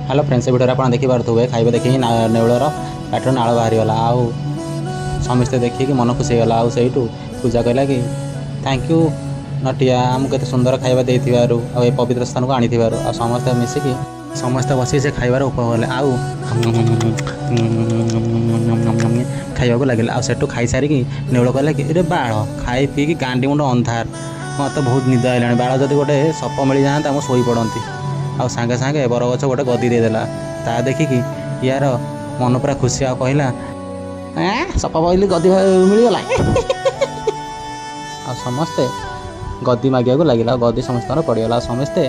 Hello friends video आप देखी पारे खाଇବା देखिए नेउलर पाटर नाल बाहरीगला आउ समस्ते देखिए मन खुशी होगा आउ से पूजा कहला कि थैंक यू नटिया आमको केते सुंदर खाଇବା देइथिबारु आ पवित्र स्थान को आनिथिबारु आ समस्ते मिसिकी समस्ते बसी से खाइबार उपभोग आउ खाइबा को लगे आठू खाई सारिकी नेउल कहला कि रे बाड़ खाई पीकी गांडी मुंड अंधार मत बहुत निद आइलानी बाड़ जदि गोटे सप मिल जाता मुझे शोई पड़ती आ सांगे सांगे बरगछ गोटे गदी देदेला ता देखिकी यार मन पूरा खुशी आ कहला सप पहली गदी मिलगला आ समस्ते गदी मागिया को लगे गदी समस्त पड़गला समस्ते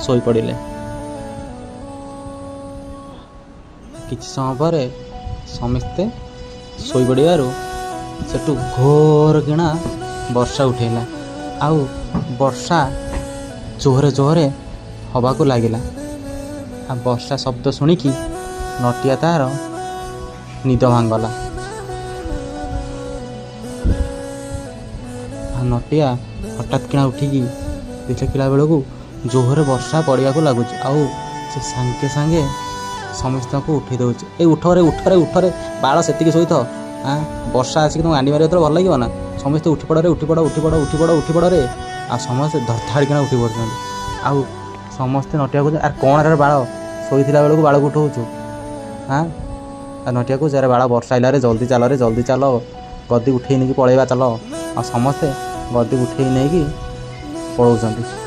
शोई पड़े किसी समय पर समस्ते शोई पड़ू सेठू घोर किणा वर्षा उठेला आउ वर्षा जोहरे जोहरे हवा को लगिला आ वर्षा शब्द शुणिकी नटिया तार निद भांगला नटिया हठात किना उठिकी देखला बेलू जोहरे वर्षा पड़िया को लगुच आउ से सांगे सांगे समस्त को उठे दौर ए उठरे उठरे उठरे बाड़ से शोथ हाँ वर्षा आसिक तुम आंडी मारे भल लगे ना समस्ते उठी पड़े उठी पड़ उठी पड़ उठी पड़ उठी पड़े आ समस्ते धरधाड़िकिना उठी पड़ते आउ समस्ते नटिया को आर कौन रे बाड़ शोला बेलू बाड़ को उठाऊ हाँ नटिया को जरा बाड़ वर्षा आइला जल्दी चाल गदी उठे नहीं पलैबा चल आ समस्ते गदी उठे नहीं पलाउं।